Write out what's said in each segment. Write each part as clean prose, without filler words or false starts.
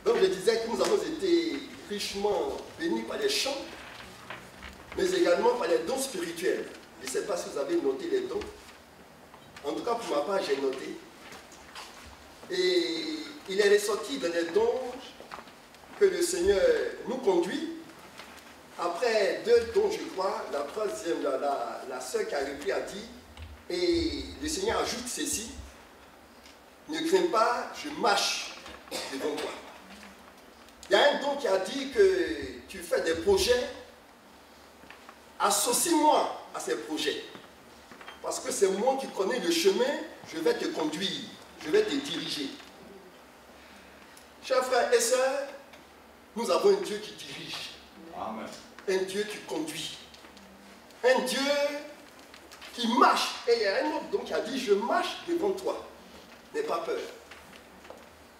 Donc je disais que nous avons été richement bénis par les chants, mais également par les dons spirituels. Je ne sais pas si vous avez noté les dons. En tout cas, pour ma part, j'ai noté. Et il est ressorti dans les dons que le Seigneur nous conduit. Après 2 dons, je crois, la troisième, la sœur qui a repris a dit, et le Seigneur ajoute ceci, ne crains pas, je marche devant toi. Il y a un don qui a dit que tu fais des projets, associe-moi à ces projets. Parce que c'est moi qui connais le chemin, je vais te conduire, je vais te diriger. Chers frères et sœurs, nous avons un Dieu qui dirige. Amen. Un Dieu qui conduit. Un Dieu qui marche. Et il y a un autre don qui a dit, je marche devant toi. N'aie pas peur.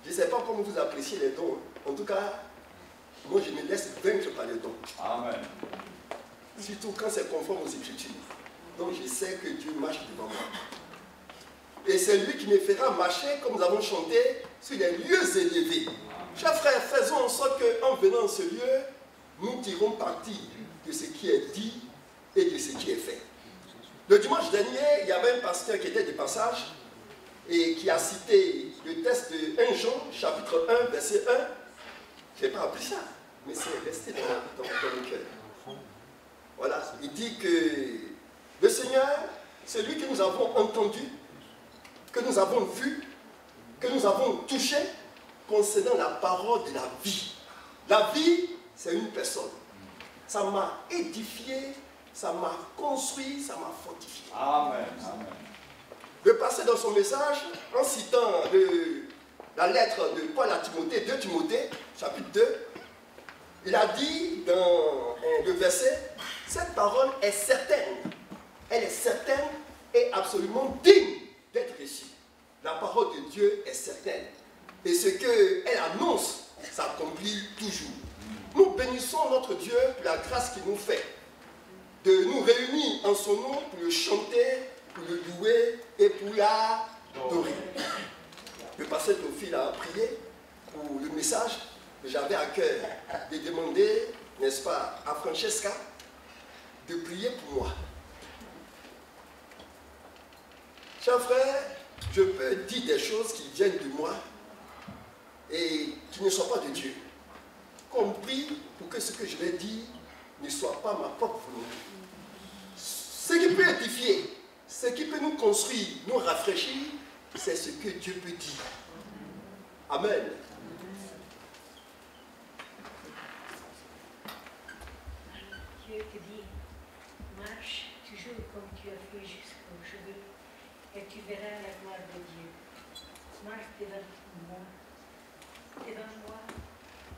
Je ne sais pas comment vous appréciez les dons. En tout cas, moi je me laisse vaincre par les dons. Amen. Surtout quand c'est conforme aux Écritures. Donc je sais que Dieu marche devant moi. Et c'est lui qui me fera marcher, comme nous avons chanté, sur les lieux élevés. Chers frères, faisons en sorte qu'en venant dans ce lieu, nous tirons parti de ce qui est dit et de ce qui est fait. Le dimanche dernier, il y avait un pasteur qui était de passage et qui a cité le texte de 1 Jean, chapitre 1, verset 1. Je n'ai pas appris ça, mais c'est resté dans le cœur. Voilà, il dit que le Seigneur, c'est lui que nous avons entendu, que nous avons vu, que nous avons touché concernant la parole de la vie. La vie, c'est une personne. Ça m'a édifié, ça m'a construit, ça m'a fortifié. Amen. Amen. Le pasteur dans son message, en citant la lettre de Paul à Timothée, 2 Timothée, chapitre 2, il a dit dans le verset, cette parole est certaine. Elle est certaine et absolument digne d'être reçue. La parole de Dieu est certaine. Et ce qu'elle annonce s'accomplit toujours. Nous bénissons notre Dieu pour la grâce qu'il nous fait de nous réunir en son nom pour le chanter, pour le louer et pour l'adorer. Le pasteur Théophile a prié pour le message. J'avais à cœur de demander, n'est-ce pas, à Francesca de prier pour moi. Chers frères, je peux dire des choses qui viennent de moi et qui ne sont pas de Dieu. Qu'on prie pour que ce que je vais dire ne soit pas ma propre volonté. Ce qui peut édifier, ce qui peut nous construire, nous rafraîchir, c'est ce que Dieu peut dire. Amen. Dieu te dit, marche toujours comme tu as fait jusqu'à aujourd'hui et tu verras la gloire de Dieu. Marche devant moi,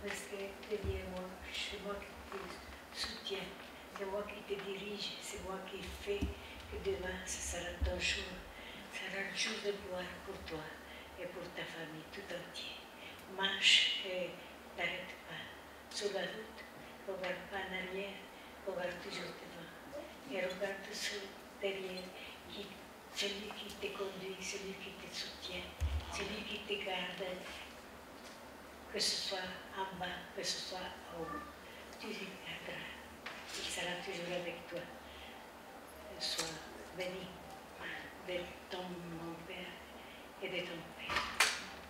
parce que derrière moi, c'est moi qui te soutiens, c'est moi qui te dirige, c'est moi qui fais que demain ce sera ton jour. Ça sera un jour de gloire pour toi et pour ta famille tout entière. Marche et n'arrête pas. Sur la route, regarde pas en arrière, regarde toujours devant. Et regarde derrière celui qui te conduit, celui qui te soutient, celui qui te garde, que ce soit en bas, que ce soit en haut. Tu le garderas. Il sera toujours avec toi. Sois béni de ton mon Père et de ton Père.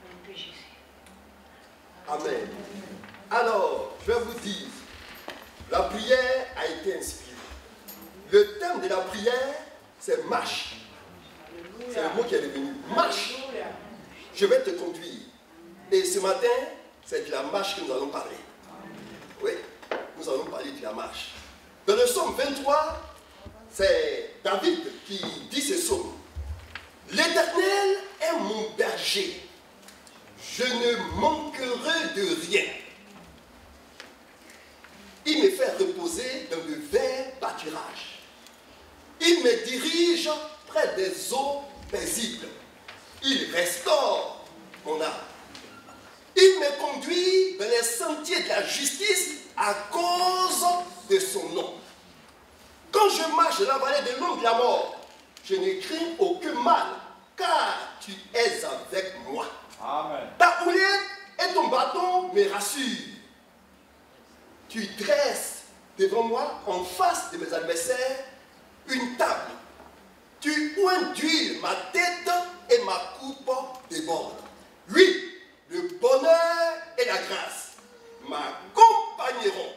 Au nom de Jésus. Amen. Alors, je vais vous dire, la prière a été inspirée. Le thème de la prière, c'est marche. C'est le mot qui est revenu. Marche. Je vais te conduire. Et ce matin, c'est de la marche que nous allons parler. Oui, nous allons parler de la marche. Dans le psaume 23, c'est David qui dit ce psaume. L'Éternel est mon berger. Je ne manquerai de rien. Il me fait reposer dans le vert pâturage. Il me dirige près des eaux paisibles. Il restaure mon âme. Il me conduit dans les sentiers de la justice à cause de son nom. Quand je marche dans la vallée de l'ombre de la mort, je ne crains aucun mal, car tu es avec moi. Amen. Ta houlette et ton bâton me tu dresses devant moi, en face de mes adversaires, une table. Tu oins d'huile ma tête et ma coupe déborde. Oui, le bonheur et la grâce m'accompagneront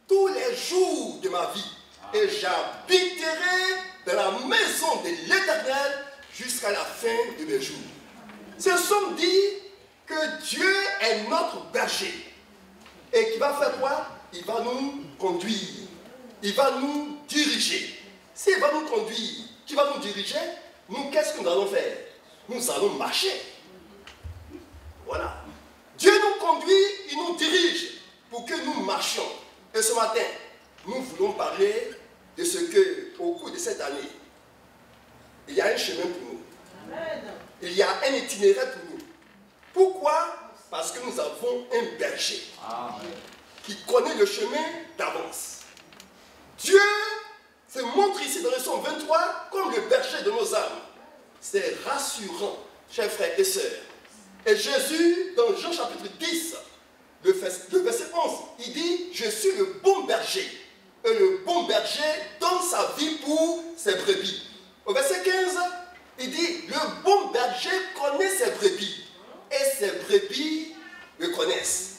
tous les jours de ma vie. Et j'habiterai dans la maison de l'Éternel jusqu'à la fin de mes jours. Ce psaume dit que Dieu est notre berger. Et qui va faire quoi? Il va nous conduire. Il va nous diriger. S'il va nous conduire, qui va nous diriger, nous, qu'est-ce que nous allons faire? Nous allons marcher. Voilà. Dieu nous conduit, il nous dirige pour que nous marchions. Et ce matin, nous voulons parler de ce que, au cours de cette année, il y a un chemin pour nous. Il y a un itinéraire pour nous. Pourquoi? Parce que nous avons un berger qui connaît le chemin d'avance. Dieu se montre ici dans le psaume 23 comme le berger de nos âmes. C'est rassurant, chers frères et sœurs. Et Jésus, dans Jean chapitre 10, le verset 11, il dit « Je suis le bon berger. Et le bon berger donne sa vie pour ses brebis. » Au verset 15, il dit « Le bon berger connaît ses brebis. Et ses brebis le connaissent.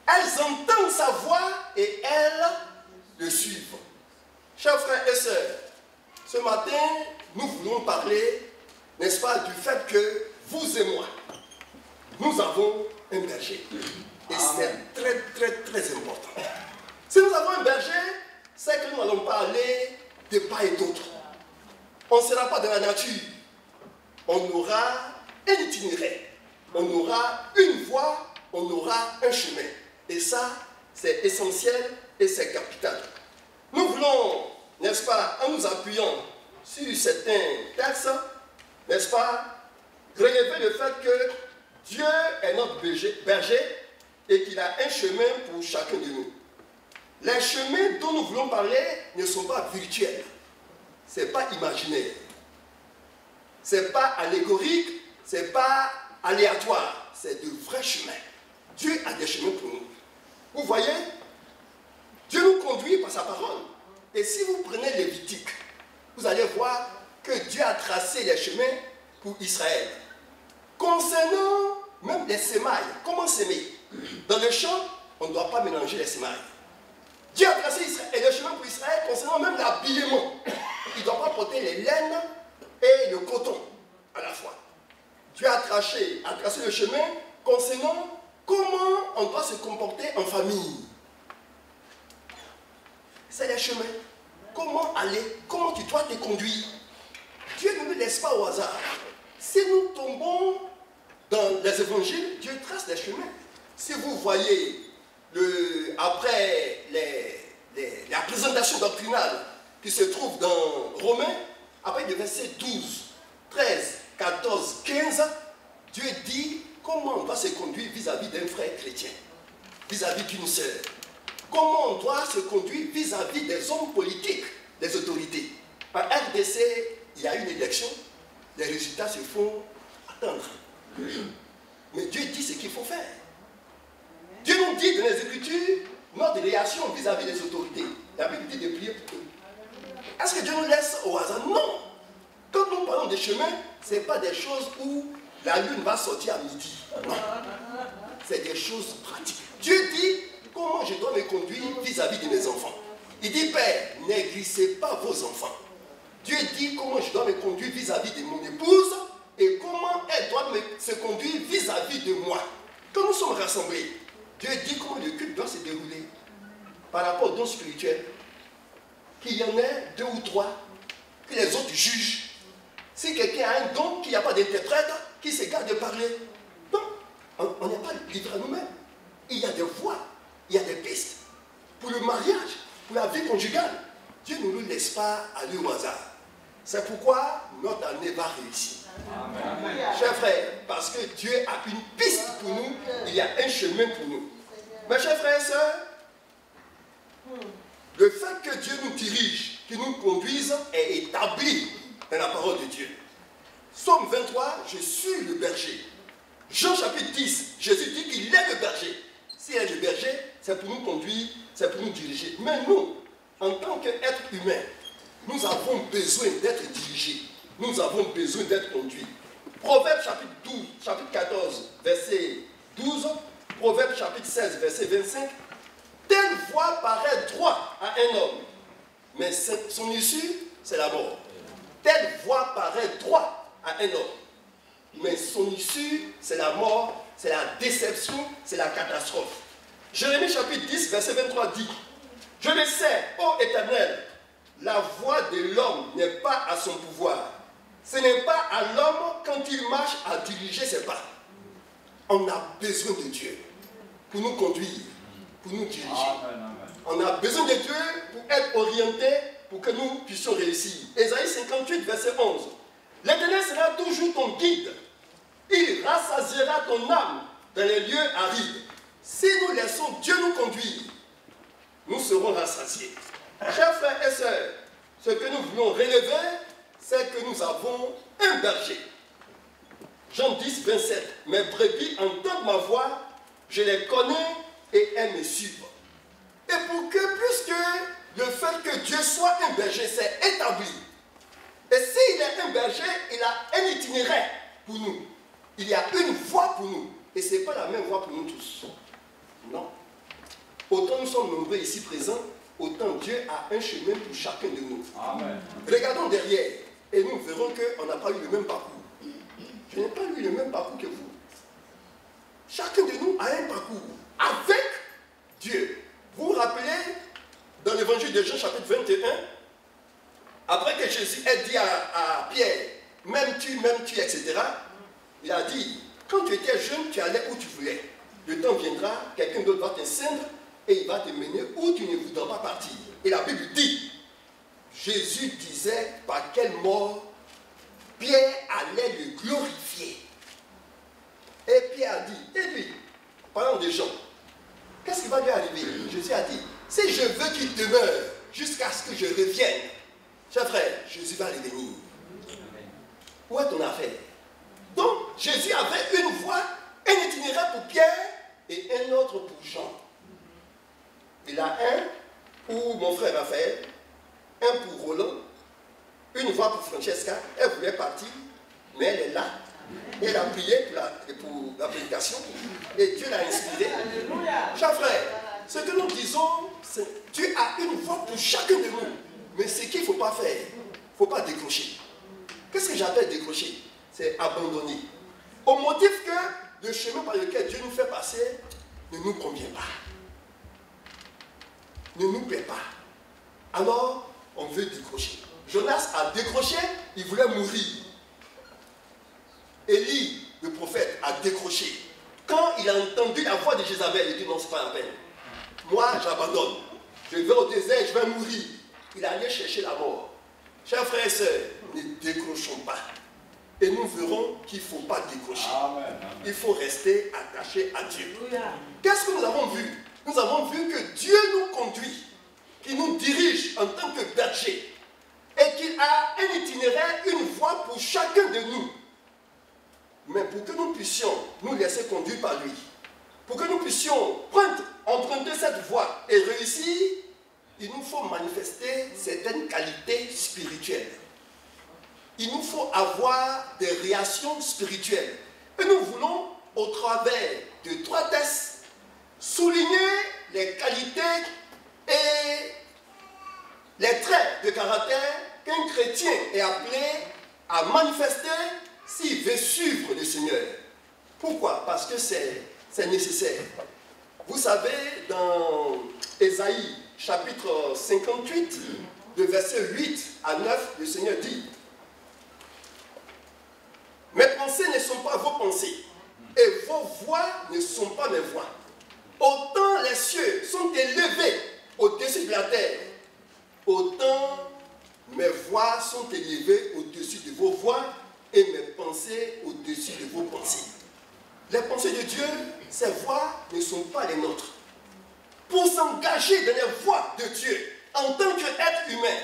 Elles entendent sa voix et elles le suivent. » Chers frères et sœurs, ce matin, nous voulons parler, n'est-ce pas, du fait que vous et moi, nous avons un berger. Et c'est très, très, très important. Si nous avons un berger, c'est que nous n'allons pas aller de part et d'autre. On ne sera pas dans la nature. On aura un itinéraire. On aura une voie, on aura un chemin. Et ça, c'est essentiel et c'est capital. Nous voulons, n'est-ce pas, en nous appuyant sur certains textes, n'est-ce pas, relever le fait que Dieu est notre berger et qu'il a un chemin pour chacun de nous. Les chemins dont nous voulons parler ne sont pas virtuels. Ce n'est pas imaginaire. Ce n'est pas allégorique, ce n'est pas aléatoire. C'est de vrais chemins. Dieu a des chemins pour nous. Vous voyez, Dieu nous conduit par sa parole. Et si vous prenez Lévitique, vous allez voir que Dieu a tracé les chemins pour Israël. Concernant même les semailles, comment s'aimer? Dans le champ, on ne doit pas mélanger les semailles. Dieu a tracé le chemin pour Israël concernant même l'habillement. Il ne doit pas porter les laines et le coton à la fois. Dieu a tracé le chemin concernant comment on doit se comporter en famille. C'est les chemins. Comment aller, comment tu dois te conduire. Dieu ne nous laisse pas au hasard. Si nous tombons dans les évangiles, Dieu trace les chemins. Si vous voyez, après la présentation doctrinale qui se trouve dans Romains, après le verset 12, 13, 14, 15, Dieu dit comment on doit se conduire vis-à-vis d'un frère chrétien, vis-à-vis d'une sœur. Comment on doit se conduire vis-à-vis des hommes politiques, des autorités. Par RDC, il y a une élection, les résultats se font attendre. Mais Dieu dit ce qu'il faut faire. Dieu nous dit dans les Écritures notre réaction vis-à-vis des autorités. La Bible dit de prier pour eux. Est-ce que Dieu nous laisse au hasard? Non. Quand nous parlons des chemins, ce n'est pas des choses où la lune va sortir à midi. Non. C'est des choses pratiques. Dieu dit comment je dois me conduire vis-à-vis de mes enfants. Il dit, Père, néglissez pas vos enfants. Dieu dit comment je dois me conduire vis-à-vis de mon épouse et comment elle doit se conduire vis-à-vis de moi. Quand nous sommes rassemblés, Dieu dit comment le culte doit se dérouler par rapport aux dons spirituels. Qu'il y en ait 2 ou 3, que les autres jugent. Si quelqu'un a un don, qu'il n'y a pas d'interprète, qu'il se garde de parler. Non, on n'est pas livré à nous-mêmes. Il y a des voies, il y a des pistes. Pour le mariage, pour la vie conjugale, Dieu ne nous laisse pas aller au hasard. C'est pourquoi notre année va réussir. Amen. Chers frères, parce que Dieu a une piste pour nous, il y a un chemin pour nous. Mes chers frères et sœurs, le fait que Dieu nous dirige, qu'il nous conduise, est établi dans la parole de Dieu. Psaume 23, je suis le berger. Jean chapitre 10, Jésus dit qu'il est le berger. S'il est le berger, c'est pour nous conduire, c'est pour nous diriger. Mais nous, en tant qu'êtres humains, nous avons besoin d'être dirigés. Nous avons besoin d'être conduits. Proverbe chapitre 12, chapitre 14, verset 12. Proverbe chapitre 16, verset 25. Telle voie paraît droite à un homme, mais son issue, c'est la mort. Telle voie paraît droite à un homme, mais son issue, c'est la mort, c'est la déception, c'est la catastrophe. Jérémie chapitre 10, verset 23 dit: Je le sais, ô Éternel, la voie de l'homme n'est pas à son pouvoir. Ce n'est pas à l'homme quand il marche à diriger ses pas. On a besoin de Dieu pour nous conduire, pour nous diriger. On a besoin de Dieu pour être orienté, pour que nous puissions réussir. Ésaïe 58, verset 11. L'Éternel sera toujours ton guide. Il rassasiera ton âme dans les lieux arides. Si nous laissons Dieu nous conduire, nous serons rassasiés. Chers frères et sœurs, ce que nous voulons relever, c'est que nous avons un berger. Jean 10, 27. Mes brebis entendent ma voix, je les connais et elles me suivent. Et pour que, puisque le fait que Dieu soit un berger, c'est établi. Et s'il est un berger, il a un itinéraire pour nous. Il y a une voie pour nous. Et ce n'est pas la même voie pour nous tous. Non. Autant nous sommes nombreux ici présents, autant Dieu a un chemin pour chacun de nous. Amen. Regardons derrière et nous verrons qu'on n'a pas eu le même parcours. Je n'ai pas eu le même parcours que vous. Chacun de nous a un parcours avec Dieu. Vous vous rappelez, dans l'évangile de Jean chapitre 21, après que Jésus ait dit à Pierre, m'aimes-tu, etc., il a dit, quand tu étais jeune, tu allais où tu voulais. Le temps viendra, quelqu'un d'autre va t'enceindre et il va te mener où tu ne voudras pas partir. Et la Bible dit, Jésus disait par quelle mort Pierre allait le glorifier. Et Pierre a dit, et lui, parlant des gens, qu'est-ce qui va lui arriver? Jésus a dit, si je veux qu'il demeure jusqu'à ce que je revienne, cher frère, Jésus va revenir. Où est ton affaire? Donc, Jésus avait une voie, un itinéraire pour Pierre et un autre pour Jean. Il a un pour mon frère Raphaël, un pour Roland, une voie pour Francesca. Elle voulait partir, mais elle est là. Elle a prié pour la prédication et Dieu l'a inspiré. Chers frères, ce que nous disons, c'est Dieu a une voie pour chacun de nous. Mais ce qu'il ne faut pas faire, il ne faut pas décrocher. Qu'est-ce que j'appelle décrocher? C'est abandonner. Au motif que le chemin par lequel Dieu nous fait passer ne nous convient pas. Ne nous plaît pas. Alors, on veut décrocher. Jonas a décroché, il voulait mourir. Élie, le prophète, a décroché. Quand il a entendu la voix de Jézabel, il dit non, ce n'est pas la peine. Moi, j'abandonne. Je vais au désert, je vais mourir. Il allait chercher la mort. Chers frères et sœurs, ne décrochons pas. Et nous verrons qu'il ne faut pas décrocher. Amen. Il faut rester attaché à Dieu. Qu'est-ce que nous avons vu? Nous avons vu que Dieu nous conduit, qu'il nous dirige en tant que berger, et qu'il a un itinéraire, une voie pour chacun de nous. Mais pour que nous puissions nous laisser conduire par lui, pour que nous puissions emprunter cette voie et réussir, il nous faut manifester certaines qualités spirituelles. Il nous faut avoir des réactions spirituelles. Et nous voulons, au travers de 3 textes, souligner les qualités et les traits de caractère qu'un chrétien est appelé à manifester s'il veut suivre le Seigneur. Pourquoi? Parce que c'est nécessaire. Vous savez, dans Ésaïe chapitre 58, de versets 8 à 9, le Seigneur dit: mes pensées ne sont pas vos pensées, et vos voix ne sont pas mes voix. Autant les cieux sont élevés au-dessus de la terre, autant mes voix sont élevées au-dessus de vos voix et mes pensées au-dessus de vos pensées. Les pensées de Dieu, ces voix ne sont pas les nôtres. Pour s'engager dans les voies de Dieu, en tant qu'être humain,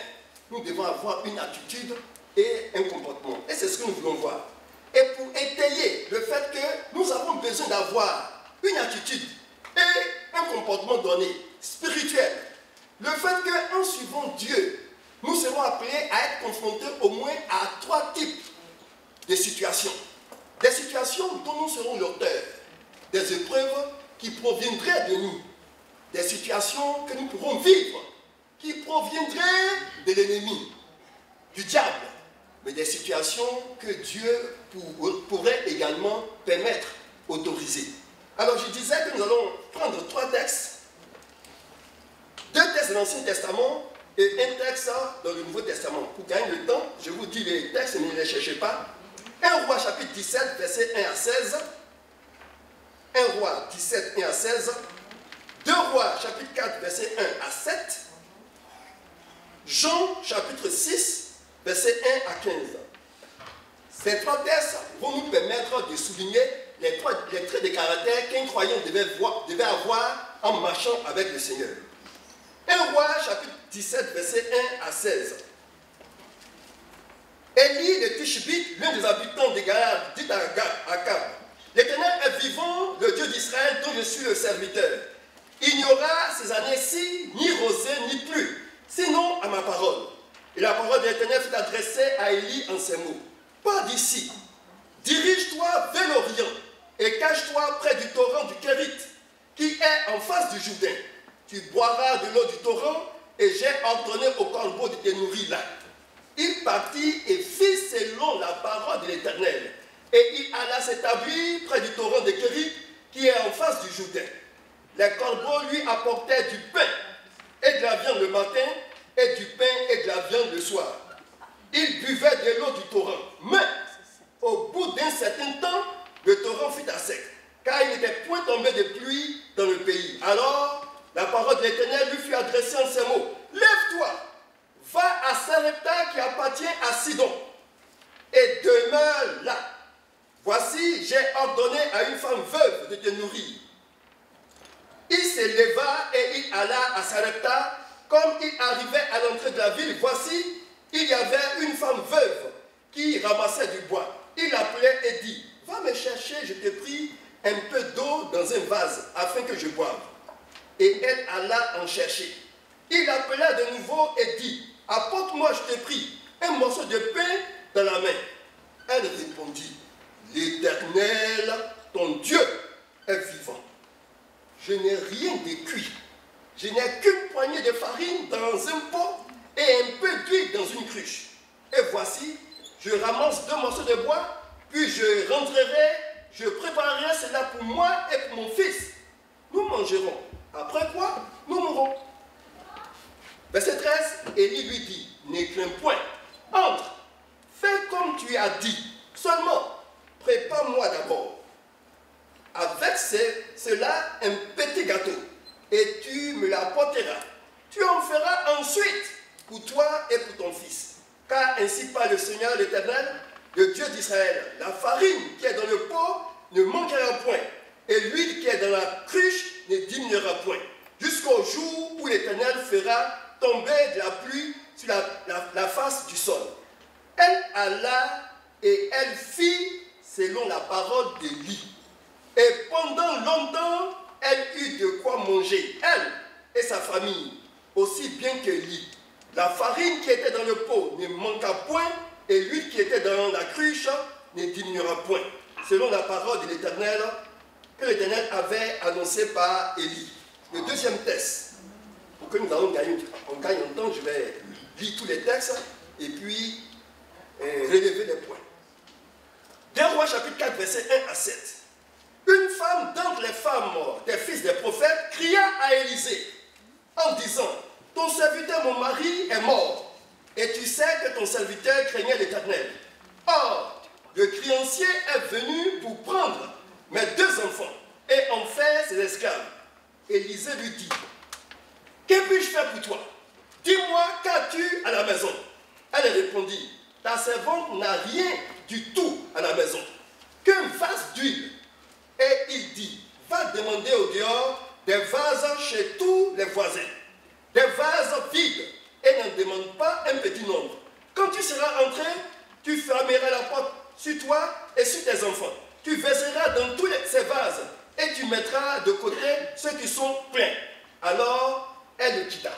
nous devons avoir une attitude et un comportement. Et c'est ce que nous voulons voir. Et pour étayer le fait que nous avons besoin d'avoir une attitude et un comportement donné donnée, spirituelle. Le fait qu'en suivant Dieu, nous serons appelés à être confrontés au moins à 3 types de situations. Des situations dont nous serons l'auteur, des épreuves qui proviendraient de nous, des situations que nous pourrons vivre, qui proviendraient de l'ennemi, du diable, mais des situations que Dieu pourrait également permettre, autoriser. Alors je disais que nous allons prendre 3 textes, 2 textes de l'Ancien Testament et un texte dans le Nouveau Testament. Pour gagner le temps, je vous dis les textes, mais ne les cherchez pas. 1 Roi chapitre 17, versets 1 à 16. 1 Roi 17, 1 à 16. 2 Rois chapitre 4, versets 1 à 7. Jean chapitre 6, versets 1 à 15. Ces 3 textes vont nous permettre de souligner les traits de caractère qu'un croyant devait avoir en marchant avec le Seigneur. 1 Roi chapitre 17, versets 1 à 16. Élie de Tishbite, l'un des habitants de Galade, dit à Akab, l'Éternel est vivant, le Dieu d'Israël, dont je suis le serviteur. Il n'y aura ces années-ci ni rosée ni pluie, sinon à ma parole. Et la parole de l'Éternel fut adressée à Élie en ces mots. Pars d'ici, dirige-toi vers l'Orient et cache-toi près du torrent du Kérit, qui est en face du Jourdain. Tu boiras de l'eau du torrent et j'ai ordonné au corbeau de te nourrir là. Il partit et fit selon la parole de l'Éternel. Et il alla s'établir près du torrent de Kérit, qui est en face du Jourdain. Les corbeaux lui apportaient du pain et de la viande le matin, et du pain et de la viande le soir. Il buvait de l'eau du torrent. Mais, au bout d'un certain temps, le torrent fut à sec, car il n'était point tombé de pluie dans le pays. Alors, la parole de l'Éternel lui fut adressée en ces mots. Lève-toi, va à Sarepta qui appartient à Sidon, et demeure là. Voici, j'ai ordonné à une femme veuve de te nourrir. Il se leva et il alla à Sarepta. Comme il arrivait à l'entrée de la ville, voici, il y avait une femme veuve qui ramassait du bois. Il l'appelait et dit, va me chercher, je te prie, un peu d'eau dans un vase, afin que je boive. Et elle alla en chercher. Il l'appela de nouveau et dit, apporte-moi, je te prie, un morceau de pain dans la main. Elle répondit, l'Éternel, ton Dieu, est vivant. Je n'ai rien de cuit. Je n'ai qu'une poignée de farine dans un pot et un peu d'huile dans une cruche. Et voici, je ramasse 2 morceaux de bois, puis je rentrerai, je préparerai cela pour moi et pour mon fils. Nous mangerons. Après quoi, nous mourrons. Verset 13, Élie lui dit, ne crains point, entre, fais comme tu as dit, seulement, prépare-moi d'abord. Avec cela, un petit gâteau, et tu me l'apporteras. Tu en feras ensuite pour toi et pour ton fils. Car ainsi parle le Seigneur l'Éternel, le Dieu d'Israël. La farine qui est dans le pot ne manquera point, et l'huile qui est dans la cruche ne diminuera point, jusqu'au jour où l'Éternel fera tomber de la pluie sur la face du sol. Elle alla et elle fit selon la parole d'Élie. Et pendant longtemps, elle eut de quoi manger, elle et sa famille, aussi bien qu'Élie. La farine qui était dans le pot ne manqua point, et l'huile qui était dans la cruche ne diminuera point, selon la parole de l'Éternel, que l'Éternel avait annoncé par Élie. Le deuxième texte, pour que nous allons gagner en temps, je vais lire tous les textes, et puis relever les points. 2 Rois chapitre 4, verset 1 à 7. Une femme d'entre les femmes des fils des prophètes cria à Élisée en disant, ton serviteur, mon mari, est mort, et tu sais que ton serviteur craignait l'Éternel. Or, le créancier est venu pour prendre mes 2 enfants et en faire ses esclaves. Élisée lui dit, que puis-je faire pour toi? Dis-moi, qu'as-tu à la maison? Elle répondit, ta servante n'a rien du tout à la maison, qu'un vase d'huile. Et il dit, va demander au dehors des vases chez tous les voisins, des vases vides, et n'en demande pas un petit nombre. Quand tu seras entré, tu fermeras la porte sur toi et sur tes enfants. Tu verseras dans tous ces vases, et tu mettras de côté ceux qui sont pleins. Alors, elle le quitta.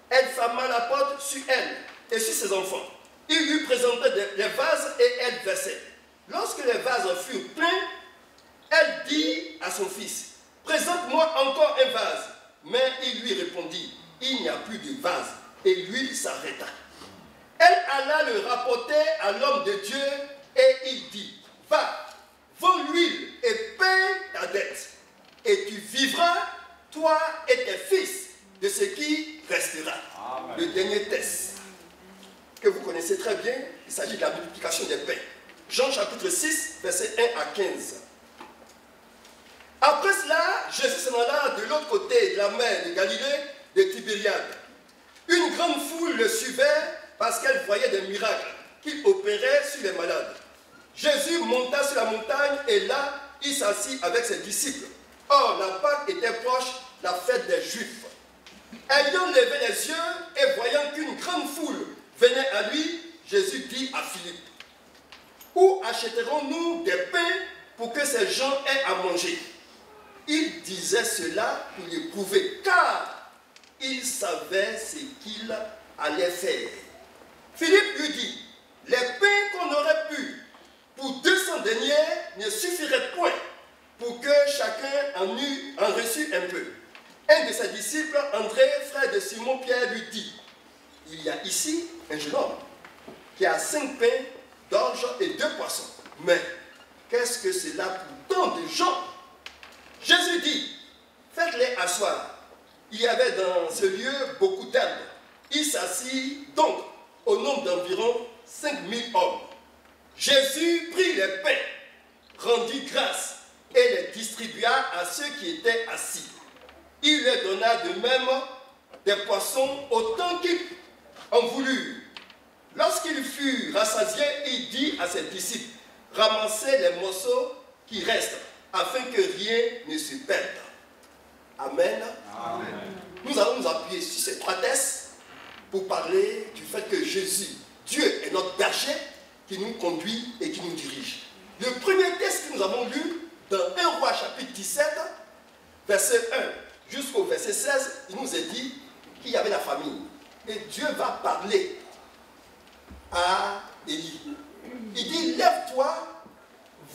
Elle ferma la porte sur elle et sur ses enfants. Il lui présentait les vases et elle versait. Lorsque les vases furent pleins, elle dit à son fils, « Présente-moi encore un vase. » Mais il lui répondit, « Il n'y a plus de vase. » Et l'huile s'arrêta. Elle alla le rapporter à l'homme de Dieu et il dit, « Va, vends l'huile et paie ta dette. Et tu vivras, toi et tes fils, de ce qui restera. » Amen. Le dernier test que vous connaissez très bien, il s'agit de la multiplication des pains. Jean chapitre 6, versets 1 à 15. Après cela, Jésus s'en alla de l'autre côté de la mer de Galilée, de Tibériade. Une grande foule le suivait parce qu'elle voyait des miracles qu'il opérait sur les malades. Jésus monta sur la montagne et là, il s'assit avec ses disciples. Or, la Pâque était proche, la fête des Juifs. Ayant levé les yeux et voyant qu'une grande foule venait à lui, Jésus dit à Philippe, « Où achèterons-nous des pains pour que ces gens aient à manger ?» Il disait cela pour l'éprouver, car il savait ce qu'il allait faire. Philippe lui dit, « Les pains qu'on aurait pu pour 200 deniers ne suffiraient point pour que chacun en reçût un peu. » Un de ses disciples, André, frère de Simon-Pierre, lui dit, « Il y a ici un jeune homme qui a 5 pains d'orge et 2 poissons. Mais qu'est-ce que c'est là pour tant de gens ?» Jésus dit, « Faites-les asseoir. » Il y avait dans ce lieu beaucoup d'herbes. Il s'assit donc au nombre d'environ 5000 hommes. Jésus prit les pains, rendit grâce et les distribua à ceux qui étaient assis. Il leur donna de même des poissons autant qu'ils en voulurent. Lorsqu'il fut rassasié, il dit à ses disciples, « Ramassez les morceaux qui restent, afin que rien ne se perde. » Amen. Amen. Nous allons nous appuyer sur ces 3 textes pour parler du fait que Jésus, Dieu est notre berger qui nous conduit et qui nous dirige. Le premier texte que nous avons lu dans 1 Roi chapitre 17, verset 1 jusqu'au verset 16, il nous est dit qu'il y avait la famine. Et Dieu va parler à Élie. Il dit, lève-toi,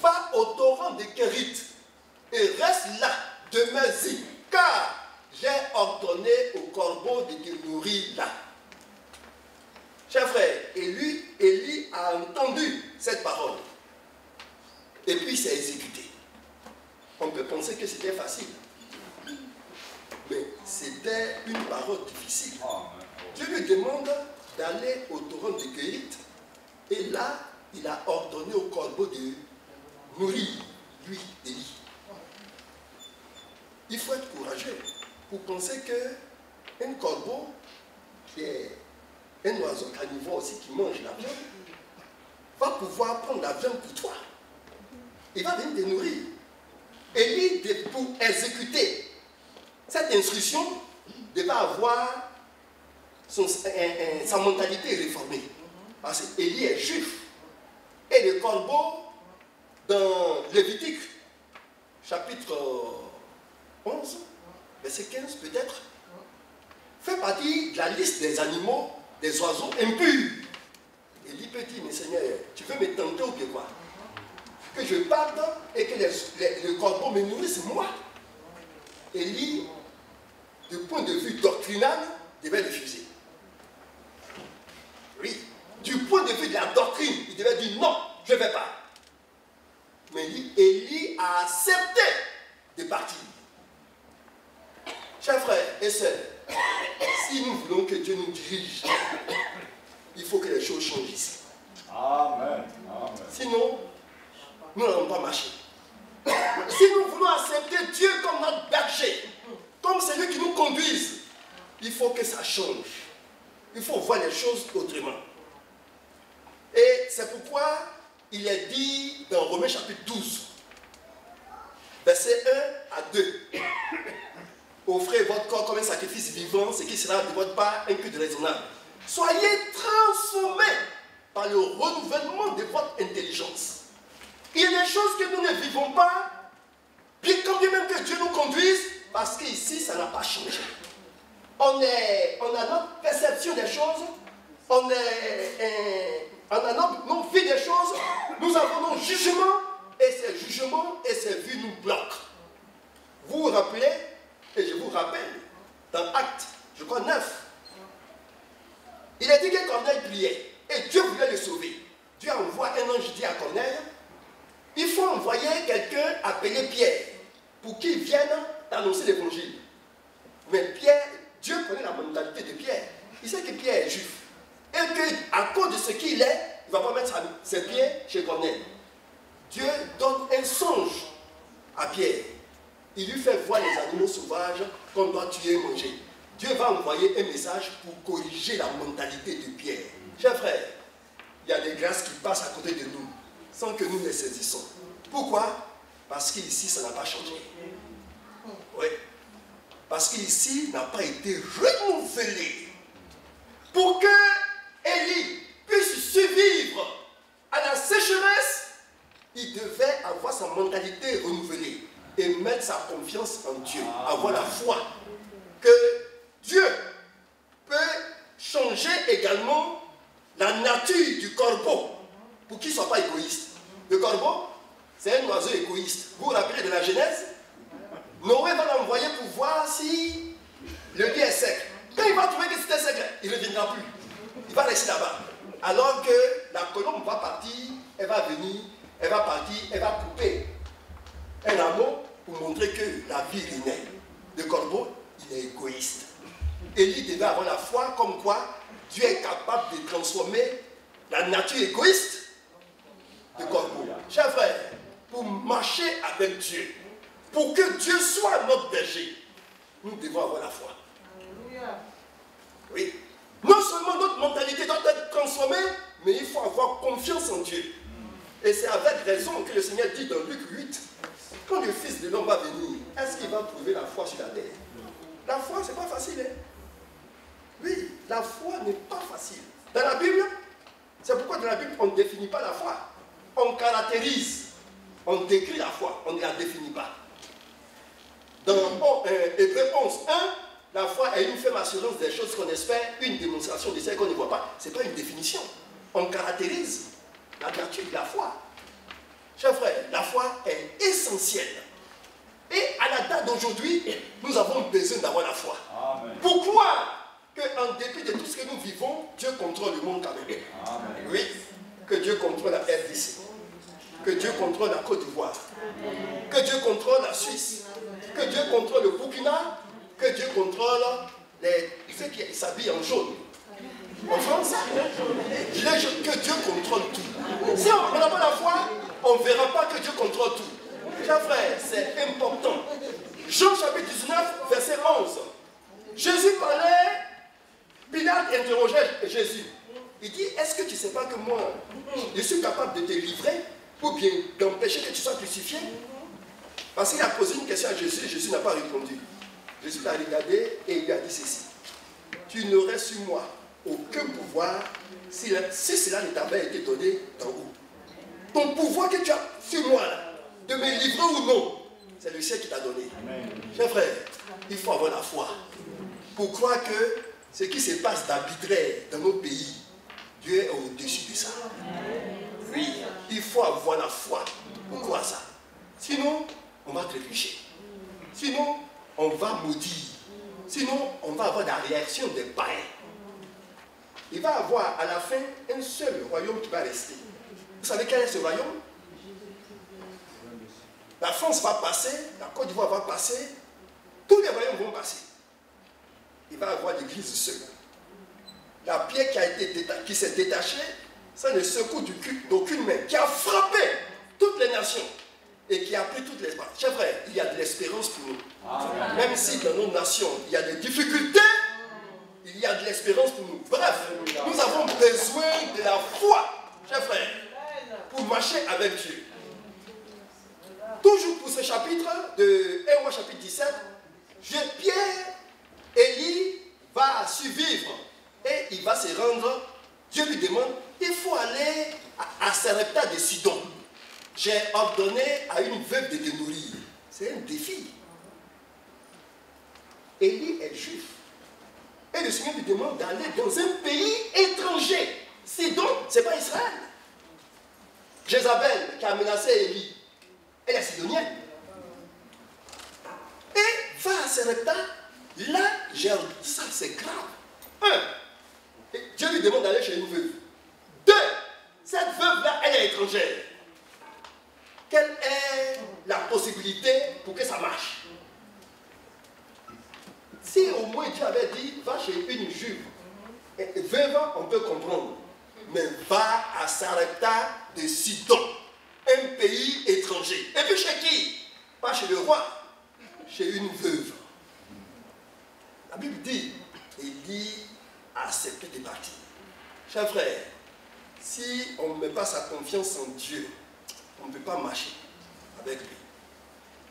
va au torrent de Kérit et reste là, demeure-y, car j'ai ordonné au corbeau de te nourrir là. Chers frères, Élie a entendu cette parole. Et puis il s'est exécuté. On peut penser que c'était facile. Mais c'était une parole difficile. Dieu lui demande d'aller au torrent de Kérit. Et là, il a ordonné au corbeau de nourrir, lui, Élie. Il faut être courageux pour penser qu'un corbeau, qui est un oiseau carnivore aussi qui mange la viande, va pouvoir prendre la viande pour toi. Il va venir te nourrir. Élie, pour exécuter cette instruction, devait avoir sa mentalité réformée. Parce qu'Élie est juif. Et le corbeau, dans Lévitique, chapitre 11, verset 15 peut-être, fait partie de la liste des animaux, des oiseaux impurs. Élie peut dire, mais Seigneur, tu veux me tenter ou bien quoi? Que je parte et que le corbeau me nourrisse moi. Élie, du point de vue doctrinal, devait refuser. Oui, du point de vue de la doctrine, il devait dire non, je ne vais pas. Mais Élie a accepté de partir. Chers frères et sœurs, si nous voulons que Dieu nous dirige, il faut que les choses changent ici. Amen. Amen. Sinon, nous n'allons pas marcher. Si nous voulons accepter Dieu comme notre berger, comme celui qui nous conduise, il faut que ça change. Il faut voir les choses autrement. Et c'est pourquoi il est dit dans Romains chapitre 12, versets 1 à 2. Offrez votre corps comme un sacrifice vivant, ce qui sera de votre part un culte raisonnable. Soyez transformés par le renouvellement de votre intelligence. Il y a des choses que nous ne vivons pas, bien quand bien même que Dieu nous conduise, parce qu'ici, ça n'a pas changé. on a notre perception des choses, on a notre vie des choses, nous avons nos jugements, et ces jugements et ces vues nous bloquent. Vous vous rappelez, et je vous rappelle, dans Actes, je crois 9, il a dit que Corneille priait, et Dieu voulait le sauver. Dieu envoie un ange dit à Corneille, il faut envoyer quelqu'un appelé Pierre, pour qu'il vienne annoncer l'évangile. Mais Pierre, Dieu connaît la mentalité de Pierre. Il sait que Pierre est juif. Et qu'à cause de ce qu'il est, il ne va pas mettre ses pieds chez Corneille. Dieu donne un songe à Pierre. Il lui fait voir les animaux sauvages qu'on doit tuer et manger. Dieu va envoyer un message pour corriger la mentalité de Pierre. Chers frères, il y a des grâces qui passent à côté de nous sans que nous les saisissons. Pourquoi? Parce qu'ici, ça n'a pas changé. Oui. Parce qu'ici n'a pas été renouvelé. Pour que Élie puisse survivre à la sécheresse, il devait avoir sa mentalité renouvelée et mettre sa confiance en Dieu, avoir la foi que Dieu peut changer également la nature du corbeau pour qu'il ne soit pas égoïste. Le corbeau, c'est un oiseau égoïste. Vous vous rappelez de la Genèse? Noé va l'envoyer pour voir si le lit est sec. Quand il va trouver que c'était sec, il ne reviendra plus. Il va rester là-bas. Alors que la colombe va partir, elle va venir, elle va partir, elle va couper un amour pour montrer que la vie régnait. Le corbeau, il est égoïste. Élie devait avoir la foi comme quoi Dieu est capable de transformer la nature égoïste de corbeau. Chers frères, pour marcher avec Dieu, pour que Dieu soit notre berger, nous devons avoir la foi. Oui. Non seulement notre mentalité doit être transformée, mais il faut avoir confiance en Dieu. Et c'est avec raison que le Seigneur dit dans Luc 8, quand le Fils de l'homme va venir, est-ce qu'il va trouver la foi sur la terre? La foi, c'est pas facile. Hein? Oui, la foi n'est pas facile. Dans la Bible, c'est pourquoi dans la Bible, on ne définit pas la foi. On caractérise, on décrit la foi, on ne la définit pas. Dans Hébreux 11, 1, la foi est une ferme assurance des choses qu'on espère, une démonstration de celles qu'on ne voit pas. Ce n'est pas une définition. On caractérise la nature de la foi. Chers frères, la foi est essentielle. Et à la date d'aujourd'hui, nous avons besoin d'avoir la foi. Amen. Pourquoi? Qu'en dépit de tout ce que nous vivons, Dieu contrôle le monde quand même. Amen. Oui, que Dieu contrôle la RDC, que Dieu contrôle la Côte d'Ivoire, que Dieu contrôle la Suisse, que Dieu contrôle le Burkina, que Dieu contrôle ceux qui s'habillent en jaune. En France, que Dieu contrôle tout. Si on n'a pas la foi, on ne verra pas que Dieu contrôle tout. Chers frères, c'est important. Jean chapitre 19, verset 11. Jésus parlait, Pilate interrogeait Jésus. Il dit, est-ce que tu ne sais pas que moi, je suis capable de te livrer ou bien d'empêcher que tu sois crucifié? Parce qu'il a posé une question à Jésus et Jésus n'a pas répondu. Jésus l'a regardé et il lui a dit ceci. Tu n'aurais sur moi aucun pouvoir si cela ne t'avait été donné d'en haut. Ton pouvoir que tu as sur moi, là, de me livrer ou non, c'est le ciel qui t'a donné. Chers frères, il faut avoir la foi pour croire que ce qui se passe d'arbitraire dans nos pays, Dieu est au-dessus de ça. Oui, il faut avoir la foi pour croire ça. Sinon, on va trébucher. Sinon, on va maudire. Sinon, on va avoir la réaction des païens. Il va y avoir à la fin un seul royaume qui va rester. Vous savez quel est ce royaume? La France va passer, la Côte d'Ivoire va passer, tous les royaumes vont passer. Il va y avoir l'église seule. La pierre qui s'est détachée, ça ne secoue d'aucune main, qui a frappé toutes les nations et qui a pris toutes les parts. Chers frères, il y a de l'espérance pour nous. Amen. Même si dans nos nations, il y a des difficultés, il y a de l'espérance pour nous. Bref, nous avons besoin de la foi, chers frères, pour marcher avec Dieu. Toujours pour ce chapitre de 1 chapitre 17, Pierre, Élie va survivre et il va se rendre. Dieu lui demande, il faut aller à Sarepta de Sidon. J'ai ordonné à une veuve de te nourrir. C'est un défi. Élie est juif. Et le Seigneur lui demande d'aller dans un pays étranger. Sidon, ce n'est pas Israël. Jézabel qui a menacé Élie, elle est sidonienne. Et va à Sarepta, là, ça c'est grave. Un, Dieu lui demande d'aller chez une veuve. Deux, cette veuve-là, elle est étrangère. Quelle est la possibilité pour que ça marche? Si au moins Dieu avait dit, va chez une juive, veuve, on peut comprendre. Mais va à Sarepta de Sidon, un pays étranger. Et puis chez qui? Pas chez le roi, chez une veuve. La Bible dit, Élie a accepté de partir. Chers frères, si on ne met pas sa confiance en Dieu, on ne peut pas marcher avec lui.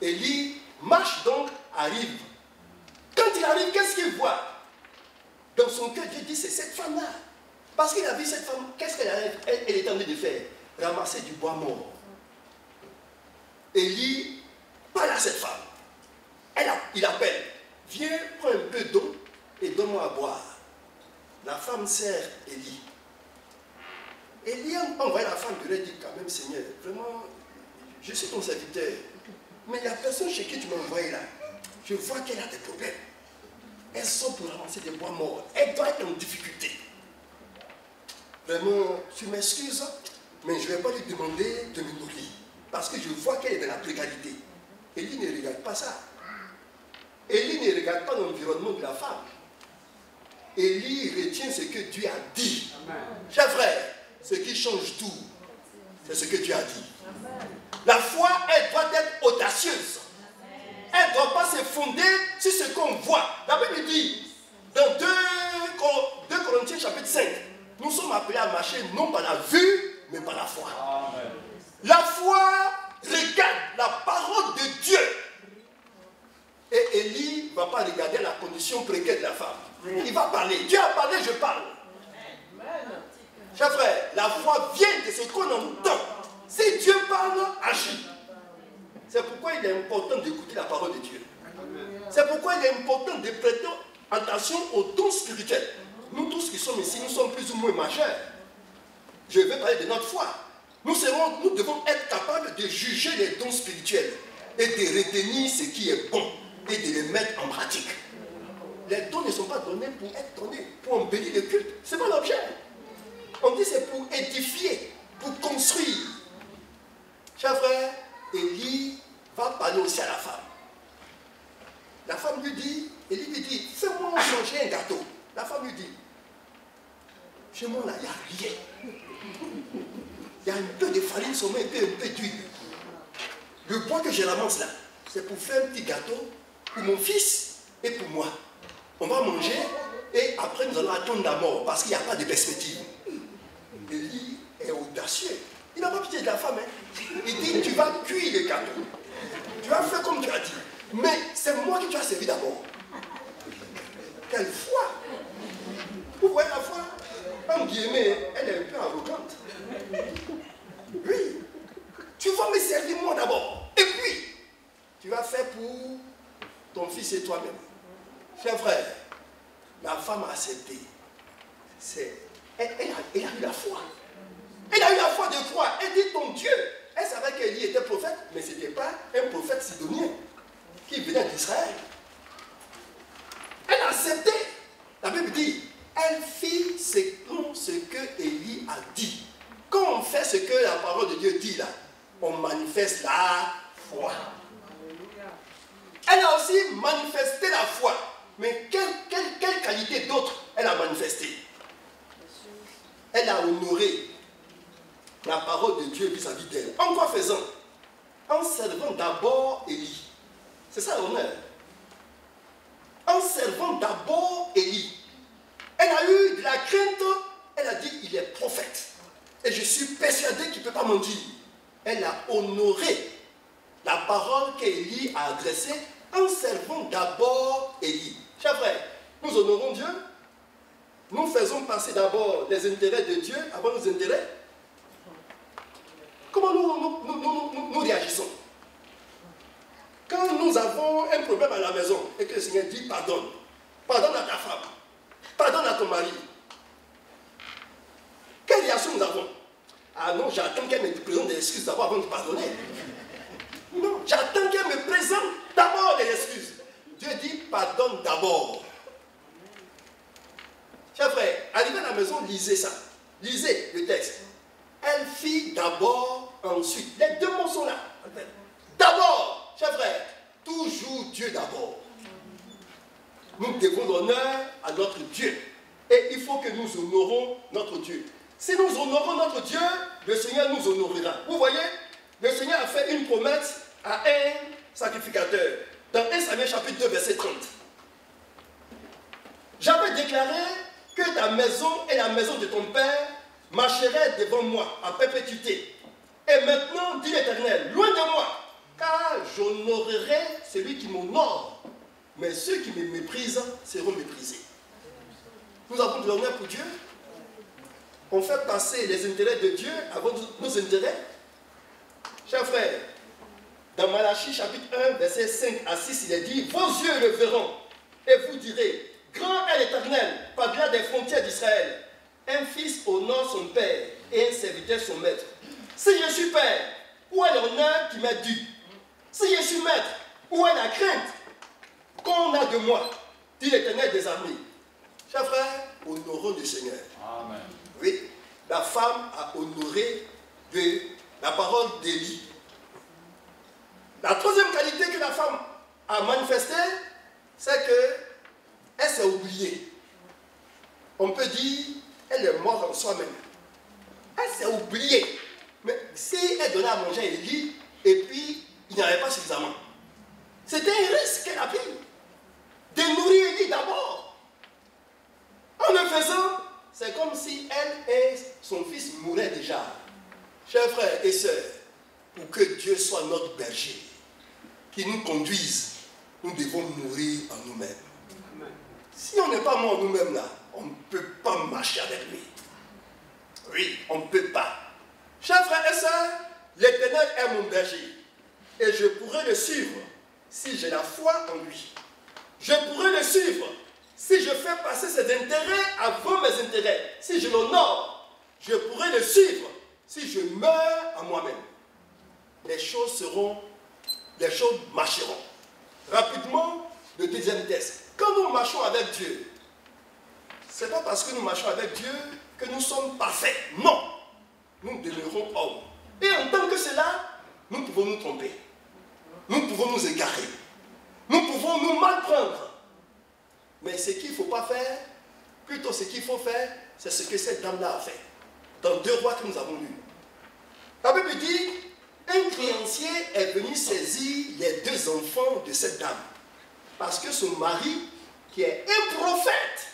Élie marche donc, arrive. Quand il arrive, qu'est-ce qu'il voit? Dans son cœur, Dieu dit, c'est cette femme-là. Parce qu'il a vu cette femme, qu'est-ce qu'elle est en train de faire? Ramasser du bois mort. Élie parle à cette femme. Il appelle, viens, prends un peu d'eau et donne-moi à boire. La femme sert Élie. Élie envoie la femme de lui dire, quand même, Seigneur, vraiment, je suis ton serviteur. Mais la personne chez qui tu m'as envoyé là, je vois qu'elle a des problèmes. Elles sont pour ramasser des bois morts. Elle doit être en difficulté. Vraiment, tu m'excuses, mais je ne vais pas lui demander de me nourrir. Parce que je vois qu'elle est dans la précarité. Élie ne regarde pas ça. Élie ne regarde pas l'environnement de la femme. Élie retient ce que Dieu a dit. Chers frères, ce qui change tout, c'est ce que Dieu a dit. La foi, elle doit être audacieuse. Elle ne doit pas se fonder sur ce qu'on voit. La Bible dit, dans 2 Corinthiens chapitre 5, nous sommes appelés à marcher non par la vue, mais par la foi. Amen. La foi regarde la parole de Dieu. Et Élie ne va pas regarder la condition précaire de la femme. Il va parler. Dieu a parlé, je parle. Chers frères, la foi vient de ce qu'on entend. Si Dieu parle, agit. C'est pourquoi il est important d'écouter la parole de Dieu. C'est pourquoi il est important de prêter attention aux dons spirituels. Nous tous qui sommes ici, nous sommes plus ou moins majeurs. Je vais parler de notre foi. Nous devons être capables de juger les dons spirituels et de retenir ce qui est bon et de les mettre en pratique. Les dons ne sont pas donnés pour être donnés, pour embellir le culte. Ce n'est pas l'objet. On dit c'est pour édifier, pour construire. Chers frères, Élie va parler aussi à la femme. La femme lui dit, Élie lui dit, fais-moi manger un gâteau. La femme lui dit, chez moi là, il n'y a rien. Il y a un peu de farine sur moi, un peu d'huile. Le bois que je ramasse là, c'est pour faire un petit gâteau pour mon fils et pour moi. On va manger et après nous allons attendre la mort parce qu'il n'y a pas de perspective. Élie est audacieux. Il n'a pas pitié de la femme. Hein. Il dit, tu vas cuire le gâteau. Tu vas faire comme tu as dit. Mais c'est moi qui tu as servi d'abord. Quelle foi! Vous voyez la foi? En guillemets, elle est un peu arrogante. Oui. Tu vas me servir moi d'abord. Et puis, tu vas faire pour ton fils et toi-même. Chers frères, la femme a accepté. Elle a eu la foi. Elle a eu la foi de croire. Elle dit, ton Dieu. Elle savait qu'Élie était prophète, mais ce n'était pas un prophète sidonien qui venait d'Israël. Elle a accepté. La Bible dit, elle fit selon ce que Élie a dit. Quand on fait ce que la parole de Dieu dit là, on manifeste la foi. Elle a aussi manifesté la foi. Mais quelle qualité d'autre elle a manifesté? Elle a honoré la parole de Dieu vis-à-vis d'elle. En quoi faisant? En servant d'abord Élie. C'est ça l'honneur. En servant d'abord Élie. Elle a eu de la crainte. Elle a dit, il est prophète. Et je suis persuadé qu'il ne peut pas mentir. Elle a honoré la parole qu'Élie a adressée en servant d'abord Élie. Chers frères, nous honorons Dieu. Nous faisons passer d'abord les intérêts de Dieu avant nos intérêts. Comment nous réagissons? Quand nous avons un problème à la maison et que le Seigneur dit pardonne, pardonne à ta femme, pardonne à ton mari. Quelle réaction nous avons? Ah non, j'attends qu'elle me présente des excuses d'abord avant de pardonner. Non, j'attends qu'elle me présente d'abord des excuses. Dieu dit pardonne d'abord. Chers frères, arrivez à la maison, lisez ça. Lisez le texte. Elle fit d'abord, ensuite. Les deux mots sont là. D'abord, chers frères, toujours Dieu d'abord. Nous devons l'honneur à notre Dieu. Et il faut que nous honorons notre Dieu. Si nous honorons notre Dieu, le Seigneur nous honorera. Vous voyez, le Seigneur a fait une promesse à un sacrificateur. Dans 1 Samuel chapitre 2, verset 30. J'avais déclaré que ta maison et la maison de ton père marcheraient devant moi à perpétuité. Et maintenant, dit l'Éternel, loin de moi, car j'honorerai celui qui m'honore. Mais ceux qui me méprisent seront méprisés. Nous avons de l'honneur pour Dieu. On fait passer les intérêts de Dieu avant nos intérêts. Chers frères, dans Malachie chapitre 1, verset 5 à 6, il est dit, vos yeux le verront et vous direz, grand est l'Éternel, par-delà des frontières d'Israël. Un fils honore son père et un serviteur son maître. Si je suis père, où est l'honneur qui m'est dû? Si je suis maître, où est la crainte qu'on a de moi? Dit l'Éternel des armées. Chers frères, honorons le Seigneur. Amen. Oui, la femme a honoré la parole d'Élie. La troisième qualité que la femme a manifestée, c'est qu'elle s'est oubliée. On peut dire, elle est morte en soi-même. Elle s'est oubliée. Mais si elle donnait à manger à Élie, et puis il n'y avait pas suffisamment, c'était un risque qu'elle a pris. De nourrir Élie d'abord. En le faisant, c'est comme si elle et son fils mouraient déjà. Chers frères et sœurs, pour que Dieu soit notre berger, qui nous conduise, nous devons mourir en nous-mêmes. Si on n'est pas mort en nous-mêmes là, on ne peut pas marcher avec lui. Oui, on ne peut pas. Chers frères et sœurs, l'Éternel est mon berger. Et je pourrai le suivre si j'ai la foi en lui. Je pourrai le suivre si je fais passer ses intérêts avant mes intérêts. Si je l'honore, je pourrai le suivre si je meurs à moi-même. Les choses marcheront. Rapidement, le deuxième test. Quand nous marchons avec Dieu, ce n'est pas parce que nous marchons avec Dieu que nous sommes parfaits. Non. Nous demeurons hommes. Et en tant que cela, nous pouvons nous tromper. Nous pouvons nous égarer. Nous pouvons nous mal prendre. Mais ce qu'il ne faut pas faire, plutôt ce qu'il faut faire, c'est ce que cette dame-là a fait. Dans 2 Rois que nous avons lus. La Bible dit, un créancier est venu saisir les 2 enfants de cette dame. Parce que son mari, qui est un prophète,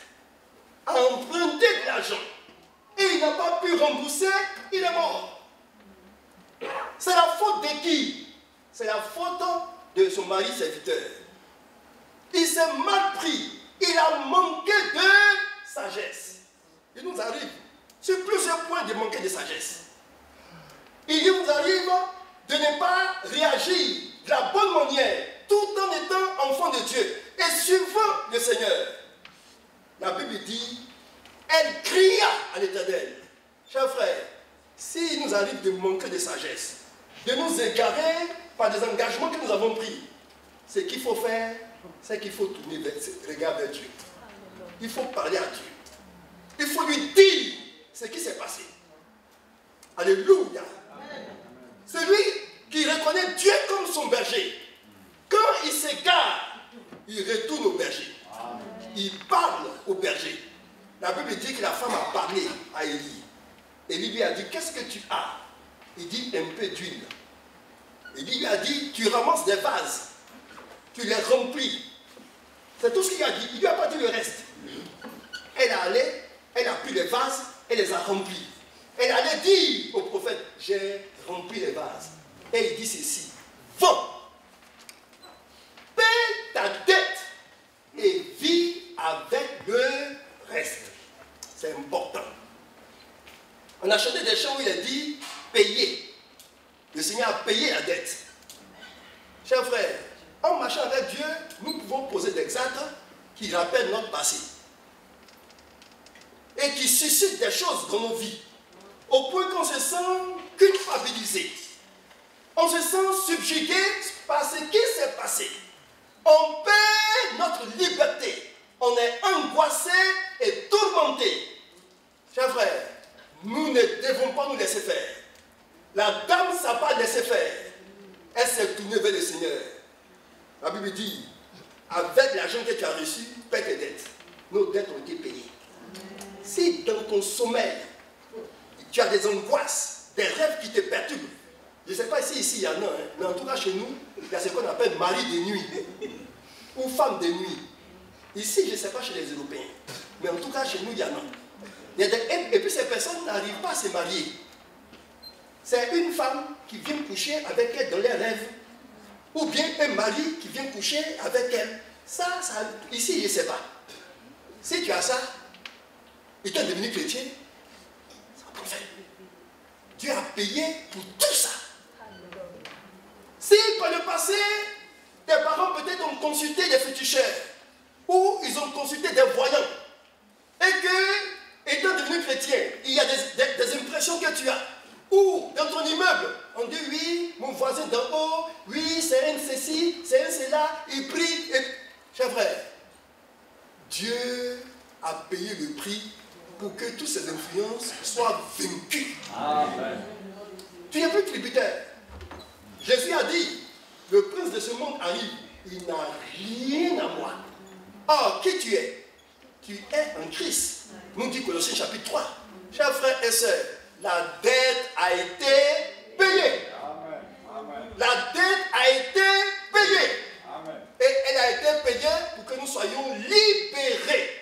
a emprunté de l'argent. Et il n'a pas pu rembourser, il est mort. C'est la faute de qui? C'est la faute de son mari serviteur. Il s'est mal pris. Il a manqué de sagesse. Il nous arrive sur plusieurs points de manquer de sagesse. Il nous arrive de ne pas réagir de la bonne manière tout en étant enfant de Dieu et suivant le Seigneur. La Bible dit, elle cria à l'Éternel. Chers frères, s'il nous arrive de manquer de sagesse, de nous égarer par des engagements que nous avons pris, ce qu'il faut faire, c'est qu'il faut tourner le regard vers Dieu. Il faut parler à Dieu. Il faut lui dire ce qui s'est passé. Alléluia. Celui qui reconnaît Dieu comme son berger, quand il s'égare, il retourne au berger. Il parle au berger. La Bible dit que la femme a parlé à Élie. Élie lui a dit, qu'est-ce que tu as? Il dit, un peu d'huile. Élie lui a dit, tu ramasses des vases. Tu les remplis. C'est tout ce qu'il a dit. Il ne lui a pas dit le reste. Elle est allée, elle a pris les vases, elle les a remplis. Elle allait dire au prophète, j'ai rempli les vases. Et il dit ceci, va, paie ta dette et vis avec le reste. C'est important. On a chanté des chants où il a dit, payer. Le Seigneur a payé la dette. Chers frères, en marchant avec Dieu, nous pouvons poser des actes qui rappellent notre passé. et qui suscite des choses dans nos vies, au point qu'on se sent culpabilisé. On se sent subjugué par ce qui s'est passé. On perd notre liberté. On est angoissé et tourmenté. Chers frères, nous ne devons pas nous laisser faire. La dame ne s'est pas laissée faire. Elle s'est tournée vers le Seigneur. La Bible dit, avec l'argent que tu as reçu, paie tes dettes. Nos dettes ont été payées. Si dans ton sommeil, tu as des angoisses, des rêves qui te perturbent, je ne sais pas si ici il y en a, hein, mais en tout cas chez nous, il y a ce qu'on appelle mari de nuit ou femme de nuit. Ici, je ne sais pas chez les Européens, mais en tout cas chez nous, il y en a. Et puis ces personnes n'arrivent pas à se marier. C'est une femme qui vient coucher avec elle dans les rêves, ou bien un mari qui vient coucher avec elle. Ça ici, je ne sais pas. Si tu as ça, et tu es devenu chrétien, ça va faire. Dieu a payé pour tout ça. Si par le passé, tes parents peut-être ont consulté des féticheurs, ou ils ont consulté des voyants, et que, étant devenu chrétien, il y a des impressions que tu as, ou dans ton immeuble, on dit oui, mon voisin d'en haut, oui, c'est un ceci, c'est un cela, il prie. Chers frères, Dieu a payé le prix pour que toutes ces influences soient vaincues. Amen. Tu n'es plus tributaire. Jésus a dit, le prince de ce monde arrive, il n'a rien à moi. Or, qui tu es? Tu es en Christ. Nous dit Colossiens chapitre 3. Chers frères et sœurs, la dette a été payée. Amen. Amen. La dette a été payée. Amen. Et elle a été payée pour que nous soyons libérés.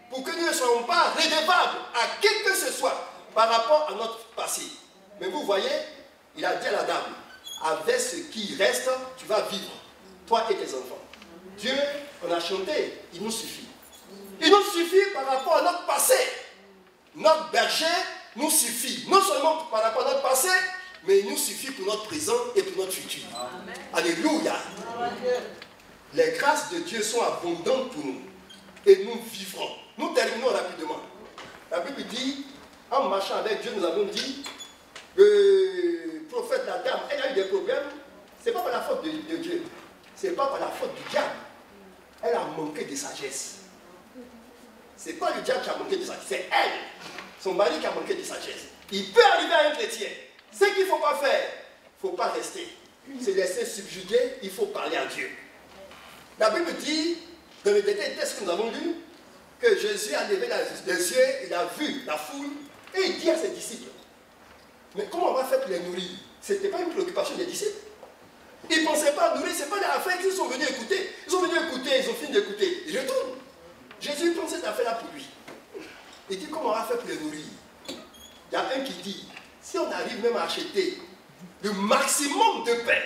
Pour que nous ne soyons pas redevables à qui que ce soit par rapport à notre passé. Mais vous voyez, il a dit à la dame, avec ce qui reste, tu vas vivre, toi et tes enfants. Dieu, on a chanté, il nous suffit. Il nous suffit par rapport à notre passé. Notre berger nous suffit, non seulement par rapport à notre passé, mais il nous suffit pour notre présent et pour notre futur. Amen. Alléluia. Amen. Les grâces de Dieu sont abondantes pour nous. Et nous vivrons. Nous terminons rapidement. La Bible dit, en marchant avec Dieu, nous avons dit, le prophète, la dame, elle a eu des problèmes. Ce n'est pas par la faute de Dieu. Ce n'est pas par la faute du diable. Elle a manqué de sagesse. Ce n'est pas le diable qui a manqué de sagesse, c'est elle, son mari qui a manqué de sagesse. Il peut arriver à un chrétien. Ce qu'il ne faut pas faire, il ne faut pas rester. Se laisser subjuguer, il faut parler à Dieu. La Bible dit, dans le détail texte que nous avons lu, que Jésus a levé les yeux, il a vu la foule, et il dit à ses disciples, mais comment on va faire pour les nourrir? Ce n'était pas une préoccupation des disciples. Ils ne pensaient pas à nourrir, ce n'est pas des affaires qu'ils sont venus écouter. Ils sont venus écouter, ils ont fini d'écouter. Ils retournent. Jésus prend cette affaire-là pour lui. Il dit, comment on va faire pour les nourrir? Il y a un qui dit, si on arrive même à acheter le maximum de pain,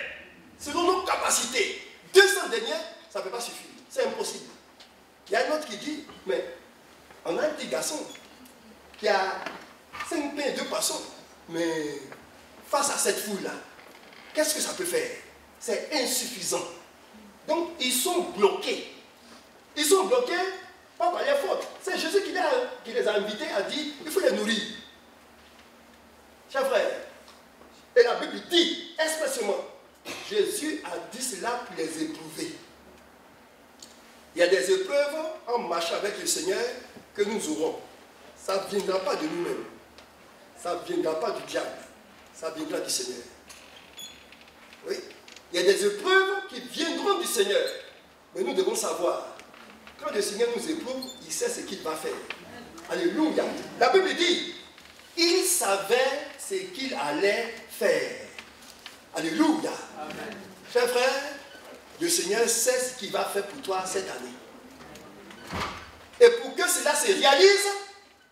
selon nos capacités, 200 deniers, ça ne peut pas suffire. C'est impossible. Il y a un autre qui dit, mais on a un petit garçon qui a 5 pains et 2 poissons, mais face à cette foule-là, qu'est-ce que ça peut faire? C'est insuffisant. Donc, ils sont bloqués. Ils sont bloqués, pas par les fautes. C'est Jésus qui les a invités, a dit, il faut les nourrir. Chers frères, et la Bible dit expressément, Jésus a dit cela pour les éprouver. Il y a des épreuves en marchant avec le Seigneur que nous aurons. Ça ne viendra pas de nous-mêmes. Ça ne viendra pas du diable. Ça viendra du Seigneur. Oui. Il y a des épreuves qui viendront du Seigneur. Mais nous devons savoir, quand le Seigneur nous éprouve, il sait ce qu'il va faire. Alléluia. La Bible dit, il savait ce qu'il allait faire. Alléluia. Amen. Chers frères, le Seigneur sait ce qu'il va faire pour toi cette année. Et pour que cela se réalise,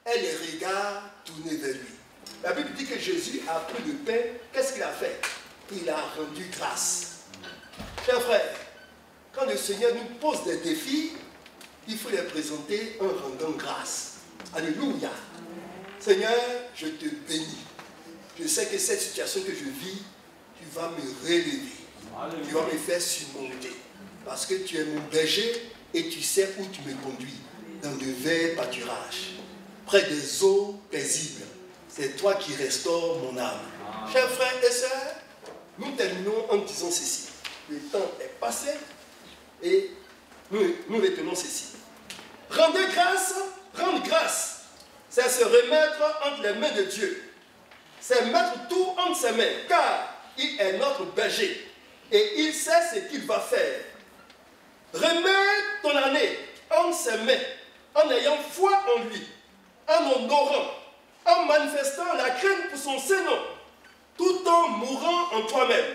elle les regarde tourner vers lui. La Bible dit que Jésus a pris le pain. Qu'est-ce qu'il a fait? Il a rendu grâce. Chers frères, quand le Seigneur nous pose des défis, il faut les présenter en rendant grâce. Alléluia. Seigneur, je te bénis. Je sais que cette situation que je vis, tu vas me relever. Alléluia. Tu vas me faire surmonter. Parce que tu es mon berger et tu sais où tu me conduis. Dans de verts pâturages. près des eaux paisibles. C'est toi qui restaures mon âme. Chers frères et sœurs, nous terminons en disant ceci. Le temps est passé et nous retenons ceci. Rendez grâce, rendre grâce, c'est se remettre entre les mains de Dieu. C'est mettre tout entre ses mains, car il est notre berger et il sait ce qu'il va faire. Remets ton année entre ses mains, en ayant foi en lui, en honorant, en manifestant la crainte pour son Saint-Nom, tout en mourant en toi-même,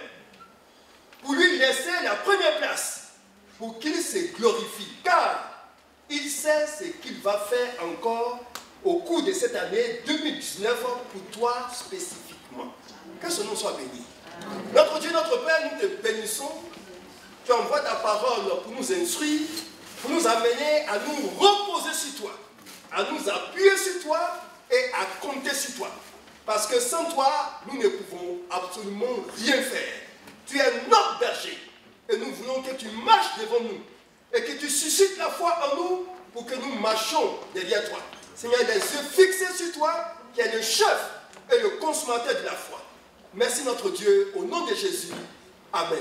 pour lui laisser la première place, pour qu'il se glorifie, car il sait ce qu'il va faire encore au cours de cette année 2019 pour toi spécifiquement. Que ce nom soit béni. Notre Dieu, notre Père, nous te bénissons. Tu envoies ta parole pour nous instruire, pour nous amener à nous reposer sur toi, à nous appuyer sur toi et à compter sur toi. Parce que sans toi, nous ne pouvons absolument rien faire. Tu es notre berger et nous voulons que tu marches devant nous et que tu suscites la foi en nous pour que nous marchions derrière toi. Seigneur, les yeux fixés sur toi, qui est le chef et le consommateur de la foi. Merci notre Dieu, au nom de Jésus. Amen.